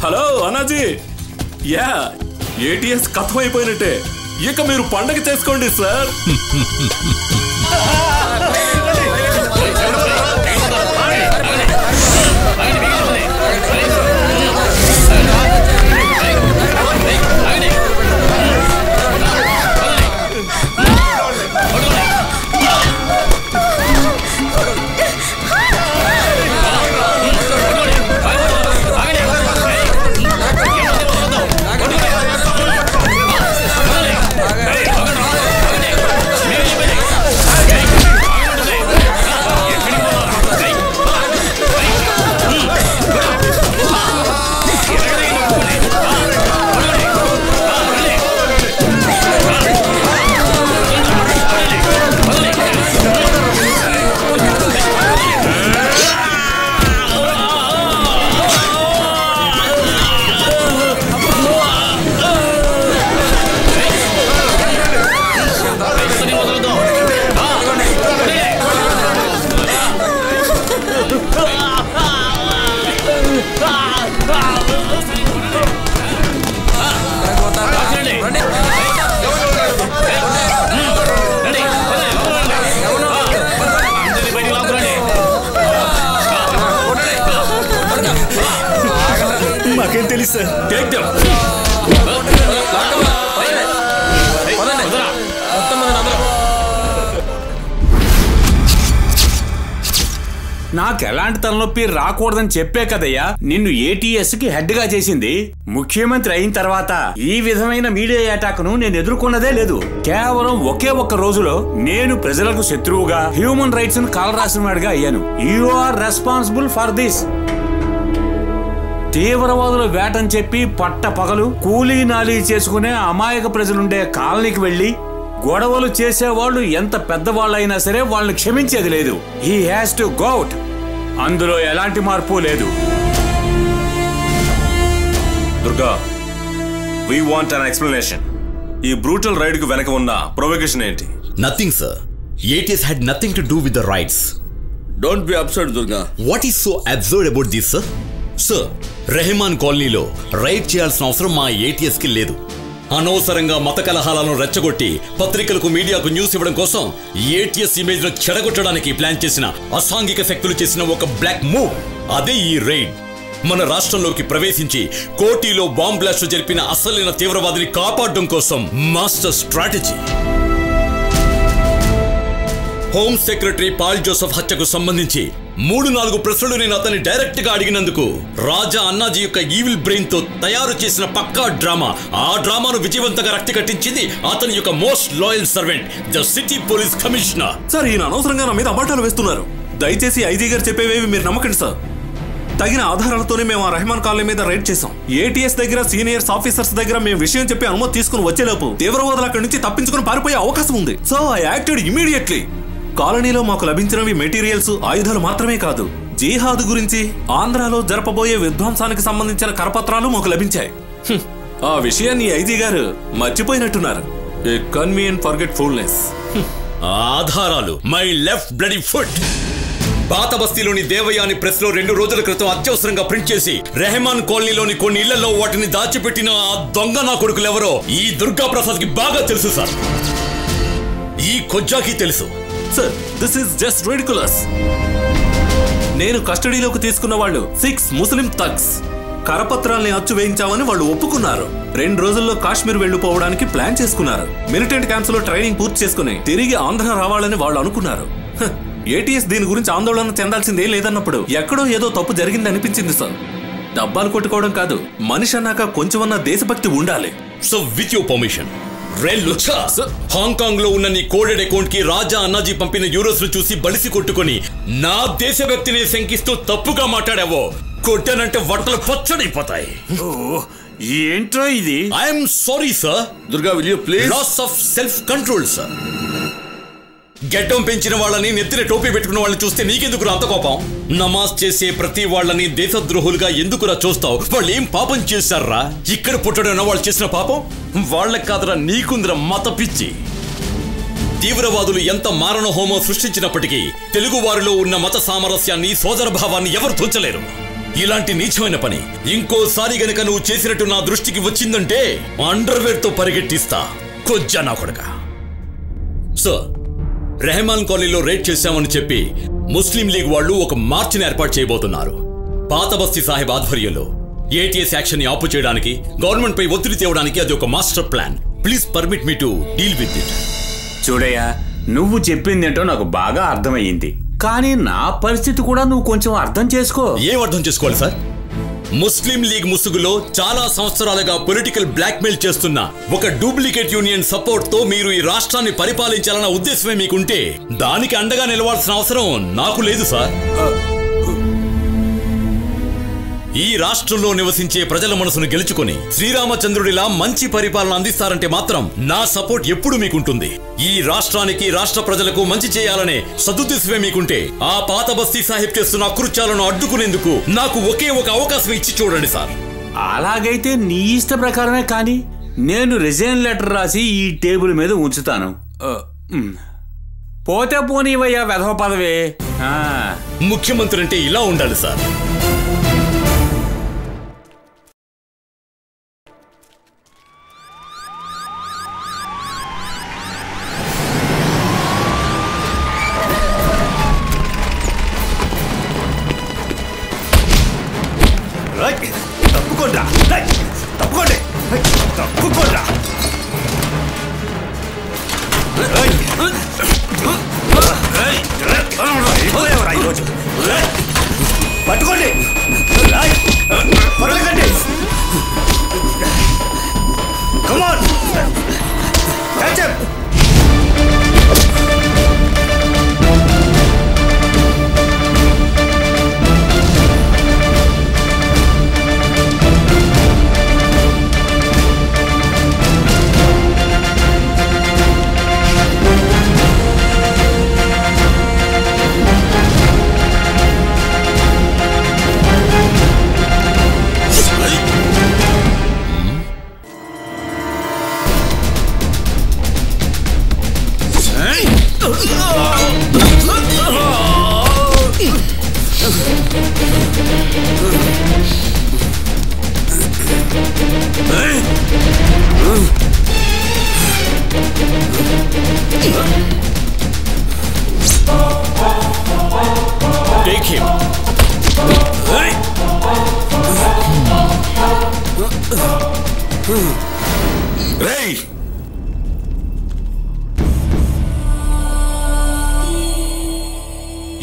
Hello అనాజీ. Yeah, ATS కథమైపోయినట్టే. ఇక మీరు పండగ చేసుకోండి సార్. మాకేం తెలుసు సార్. నాకు ఎలాంటి తలనొప్పి రాకూడదని చెప్పే కదయ్యా నిన్ను ఏటీఎస్ కి హెడ్ గా చేసింది. ముఖ్యమంత్రి అయిన తర్వాత ఈ విధమైన మీడియా అటాక్ ను నేను ఎదుర్కొన్నదే లేదు. కేవలం ఒకే ఒక్క రోజులో నేను ప్రజలకు శత్రువుగా, హ్యూమన్ రైట్స్ ను కాలరాసిన వాడిగా అయ్యాను. You are responsible for this. తీవ్రవాదుల వేటని చెప్పి పట్ట పగలు కూలీ నాలీ చేసుకునే అమాయక ప్రజలుండే కాలనీకి వెళ్లి గొడవలు చేసేవాళ్ళు ఎంత పెద్దవాళ్ళైనా సరే వాళ్ళని క్షమించేది లేదు. He has to go out. అందులో ఎలాంటి మార్పు లేదు. Durga, we want an explanation. ఈ బ్రూటల్ రైడ్ కు వెనక ఉన్న ప్రొవొకేషన్ ఏంటి? Nothing sir. ATS had nothing to do with the riots. Don't be absurd, Durga. What is so absurd about this, sir? Sir, Rehman కాలనీలో రైడ్ చేయాల్సిన అవసరం మా ATS కి లేదు. అనవసరంగా మత కలహాలను రెచ్చగొట్టి పత్రికలకు, మీడియాకు న్యూస్ ఇవ్వడం కోసం ATS ఇమేజ్ ను చెడగొట్టడానికి ప్లాన్ చేసిన అసాంఘిక శక్తులు చేసిన ఒక బ్లాక్ మూవ్. అదే ఈ రైడ్. మన రాష్ట్రంలోకి ప్రవేశించి కోటిలో బాంబ్ బ్లాస్ట్ జరిపిన అసలైన తీవ్రవాదిని కాపాడడం కోసం master strategy. Home secretary Paul Joseph హత్యకు సంబంధించి 3-4 ప్రశ్నలు నేను అతన్ని డైరెక్ట్ గా అడిగినందుకు రాజా అన్నాజీ యొక్క ఈవిల్ బ్రెయిన్ తో తయారు చేసిన పక్కా డ్రామా, ఆ డ్రామాను విజయవంతంగా రక్తి కట్టించింది అతని యొక్క most loyal servant, the city police commissioner. Sir, ఈయన అనవసరంగా నా మీద అబాటాలు వేస్తున్నారు. దయచేసి ఐజీ గారు చెప్పేవేవి మీరు నమ్మకండి సార్. తగిన ఆధారాలతోనే మేము ఆ రెహమాన్ కాలనీ మీద రైడ్ చేసాం. ATS దగ్గర, సీనియర్స్ ఆఫీసర్స్ దగ్గర మేము విషయం చెప్పి అనుమతి తీసుకుని వచ్చేలోపు తీవ్రవాదులు అక్కడి నుంచి తప్పించుకుని పారిపోయే అవకాశం ఉంది. So I acted immediately. కాలనీలో మాకు లభించినవి మెటీరియల్స్, ఆయుధాలు మాత్రమే కాదు, జిహాద్ గురించి ఆంధ్రాలో జరపబోయే విధ్వంసానికి సంబంధించిన కరపత్రాలు మాకు లభించాయి. ఆ విషయాన్ని ఐజీ గారు మర్చిపోయినట్టున్నారు. A convenient forgetfulness. ఆధారాలు మై లెఫ్ట్ బ్లడీ ఫుట్. పాత బస్తీలోని దేవయాని ప్రెస్ లో 2 రోజుల క్రితం అత్యవసరంగా ప్రింట్ చేసి రెహమాన్ కాలనీలోని కొన్ని ఇళ్లలో వాటిని దాచిపెట్టిన ఆ దొంగ నా కొడుకులెవరో ఈ దుర్గా ప్రసాద్ కి బాగా తెలుసు సార్. ఈ కొజ్జాకి తెలుసు. Sir, this is just ridiculous. నేను కస్టడీలోకి తీసుకున్న వాళ్ళు 6 ముస్లిం థగ్స్. కరపత్రాల్ని అచ్చు వేయించామని వాళ్ళు ఒప్పుకున్నారు. 2 రోజుల్లో కాశ్మీర్ వెళ్లిపోవడానికి ప్లాన్ చేసుకున్నారు. మిలిటెంట్ క్యాంప్స్ లో ట్రైనింగ్ పూర్తి చేసుకుని తిరిగి ఆంధ్ర రావాలని వాళ్ళు అనుకున్నారు. ATS దీని గురించి ఆందోళన చెందాల్సిందే లేదన్నప్పుడు ఎక్కడో ఏదో తప్పు జరిగింది అనిపించింది సార్. డబ్బాలు కొట్టుకోవడం కాదు, మనిషి అన్నాక కొంచెమన్నా దేశభక్తి ఉండాలి. So with your permission, Hong Kong లో ఉన్న నీ కోడెడ్ అకౌంట్ కి రాజా అన్నాజీ పంపిన యూరోస్ ను చూసి బలిసి కొట్టుకుని నా దేశభక్తిని శంకిస్తూ తప్పుగా మాట్లాడావో కొట్టానంటే వట్టలు పచ్చడైపోతాయి. ఏంట్రో ఇది? I'm sorry sir. Durga, will you please? Loss of self control sir. గెడ్డం పెంచిన వాళ్ళని, నెత్తిన టోపీ పెట్టుకున్న వాళ్ళని చూస్తే నీకెందుకురా అంత కోపం? నమాజ్ చేసే ప్రతి వాళ్ళని దేశద్రోహులుగా ఎందుకురా చూస్తావు? వాళ్ళు ఏం పాపం చేశారా? ఇక్కడ పుట్టడం వాళ్ళు చేసిన పాపం వాళ్ళకి కాదురా, నీకుందిరా మత పిచ్చి. తీవ్రవాదులు ఎంత మారణ హోమం సృష్టించినప్పటికీ తెలుగు వారిలో ఉన్న మత సామరస్యాన్ని, సోదర భావాన్ని ఎవరు తుంచలేరు. ఇలాంటి నీచమైన పని ఇంకోసారి గనక నువ్వు చేసినట్టు నా దృష్టికి వచ్చిందంటే అండర్వేర్ తో పరిగెట్టిస్తా కొజ్జా నా కొడక. సార్, రెహమాన్ కాలనీలో రేడ్ చేశామని చెప్పి ముస్లిం లీగ్ వాళ్ళు ఒక మార్చిని ఏర్పాటు చేయబోతున్నారు. పాత బస్తీ సాహెబ్ ఆధ్వర్యంలో ఏటీఎస్ యాక్షన్ ని ఆపు చేయడానికి, గవర్నమెంట్ పై ఒత్తిడి తేవడానికి అది ఒక master plan. Please permit me to deal with it. చూడయ్యా, నువ్వు చెప్పిందేంటో నాకు బాగా అర్థమయ్యింది. కానీ నా పరిస్థితి కూడా నువ్వు కొంచెం అర్థం చేసుకో. ఏం అర్థం చేసుకోవాలి సార్? ముస్లిం లీగ్ ముసుగులో చాలా సంవత్సరాలుగా పొలిటికల్ బ్లాక్మెయిల్ చేస్తున్న ఒక డూప్లికేట్ యూనియన్ సపోర్ట్ తో మీరు ఈ రాష్ట్రాన్ని పరిపాలించాలన్న ఉద్దేశమే మీకుంటే దానికి అండగా నిలవాల్సిన అవసరం నాకు లేదు సార్. ఈ రాష్ట్రంలో నివసించే ప్రజల మనసును గెలుచుకొని శ్రీరామచంద్రుడిలా మంచి పరిపాలన అందిస్తారంటే మాత్రం నా సపోర్ట్ ఎప్పుడు మీకుంటుంది. ఈ రాష్ట్రానికి, రాష్ట్ర ప్రజలకు మంచి చేయాలనే సదుద్దేశమే మీకుంటే ఆ పాత బస్తీ సాహిబ్ చేస్తున్న అకృత్యాలను అడ్డుకునేందుకు నాకు ఒకే ఒక అవకాశం ఇచ్చి చూడండి సార్. అలాగైతే నీ ఇష్ట ప్రకారమే. కానీ నేను రిజైన్ లెటర్ రాసి ఈ టేబుల్ మీద ఉంచుతాను. పోతే పోనీవయ్యా వెధవ పదవే. ముఖ్యమంత్రి అంటే ఇలా ఉండాలి సార్. తప్పుకోండి, తప్పుకోండి, తప్పుకోండి. ఈరోజు పట్టుకోండి, పట్టుకోండి. కమాన్, క్యాచ్ అప్. Take him. రేయ్,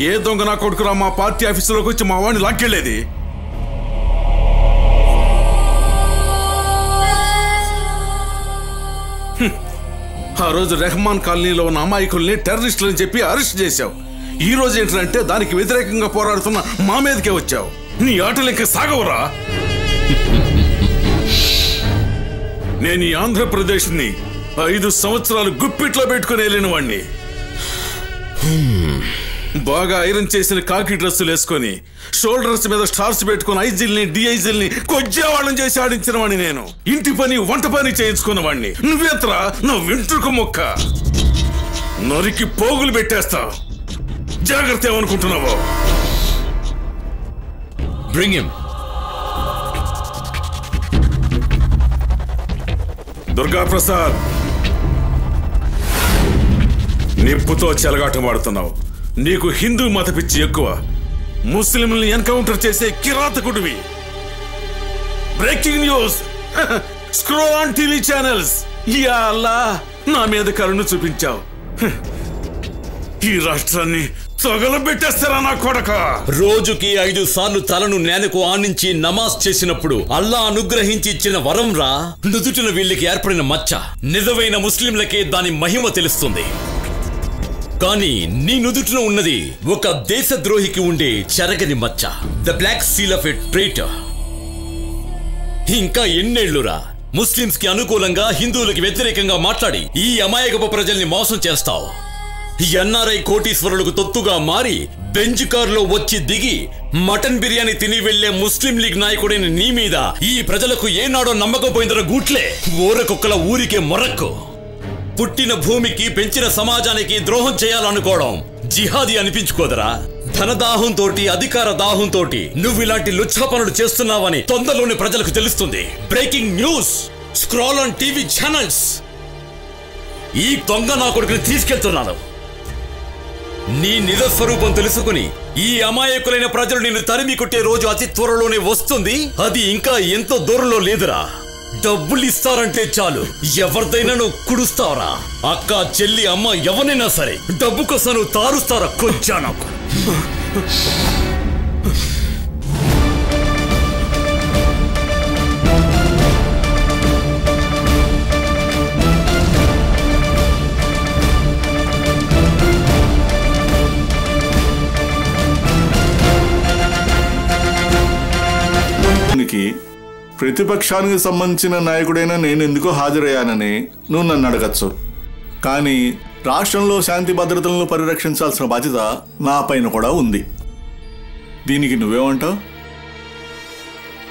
ఏ దొంగ నా కొడుకురా మా పార్టీ ఆఫీసులోకి వచ్చి మా వాడిని లాక్కెళ్ళేది? ఆ రోజు రెహమాన్ కాలనీలో ఉన్న అమాయకుల్ని టెర్రరిస్టులని చెప్పి అరెస్ట్ చేశావు. ఈ రోజు ఏంటంటే దానికి వ్యతిరేకంగా పోరాడుతున్న మా మీదకే వచ్చావు. నీ ఆటలు ఇంకా సాగవురా. నేను ఈ ఆంధ్రప్రదేశ్ని 5 సంవత్సరాలు గుప్పిట్లో పెట్టుకుని వెళ్ళిన వాణ్ణి. బాగా ఐరన్ చేసిన కాకి డ్రెస్సులు వేసుకొని షోల్డర్స్ మీద స్టార్స్ పెట్టుకుని ఐజిల్ని డిఐజిల్ని కొజ్జేవాళ్ళని చేసి ఆడించిన వాడిని నేను. ఇంటి పని, వంట పని చేయించుకున్న వాడిని. నువ్వెంతరా నా వెంట్రుక మొక్క నరికి పోగులు పెట్టేస్తావు. జాగ్రత్త. ఏమనుకుంటున్నావు? Bring him. దుర్గా ప్రసాద్, నిప్పుతో చెలగాటం వాడుతున్నావు. నీకు హిందూ మత పిచ్చి ఎక్కువ. ముస్లింల్ని ఎన్కౌంటర్ చేసే కిరాతకుడివి. Breaking news, scroll on TV channels. యా అల్లా, నా మీద కరుణ చూపించావు. ఈ రాష్ట్రాన్ని తగలబెట్టేస్తారా నా కొడక? రోజుకి 5 సార్లు తలను నేలకు ఆనించి నమాజ్ చేసినప్పుడు అల్లా అనుగ్రహించి ఇచ్చిన వరం రా. నుదుటిన వీళ్ళకి ఏర్పడిన మచ్చ నిజమైన ముస్లింలకే దాని మహిమ తెలుస్తుంది. కానీ నీ నుదుటిన ఉన్నది ఒక దేశద్రోహికి ఉండే చెరగని మచ్చ. The black seal of a traitor. ఇంకా ఎన్నేళ్లురా ముస్లింస్ కి అనుకూలంగా, హిందువులకి వ్యతిరేకంగా మాట్లాడి ఈ అమాయకపు ప్రజల్ని మోసం చేస్తావు. ఎన్ఆర్ఐ కోటీశ్వరులకు తొత్తుగా మారి బెంచ్ కారులో వచ్చి దిగి మటన్ బిర్యానీ తిని వెళ్లే ముస్లిం లీగ్ నాయకుడైన నీ మీద ఈ ప్రజలకు ఏనాడో నమ్మకం పోయిందర గూట్లే. ఊరకొక్కల ఊరికే మొరక్కు. పుట్టిన భూమికి, పెంచిన సమాజానికి ద్రోహం చేయాలనుకోవడం జిహాదీ అనిపించుకోదరా? ధనదాహంతో అధికార దాహంతో నువ్వు ఇలాంటి లుచ్చా పనులు చేస్తున్నావని తొందరలోనే ప్రజలకు తెలుస్తుంది. Breaking news, scroll on TV channels. ఈ దొంగ నా కొడుకుని తీసుకెళ్తున్నాను. నీ నిజ స్వరూపం తెలుసుకుని ఈ అమాయకులైన ప్రజలు నిన్ను తరిమి కొట్టే రోజు అతి త్వరలోనే వస్తుంది. అది ఇంకా ఎంతో దూరంలో లేదురా. డబ్బులు ఇస్తారంటే చాలు ఎవరిదైనా నువ్వు కుడుస్తావరా. అక్క, చెల్లి, అమ్మ ఎవరైనా సరే డబ్బు కోసం నువ్వు తారుస్తారా కొంచెం నాకు. ప్రతిపక్షానికి సంబంధించిన నాయకుడైనా నేను ఎందుకో హాజరయ్యానని నువ్వు నన్ను అడగచ్చు. కానీ రాష్ట్రంలో శాంతి భద్రతలను పరిరక్షించాల్సిన బాధ్యత నా పైన కూడా ఉంది. దీనికి నువ్వేమంటావు?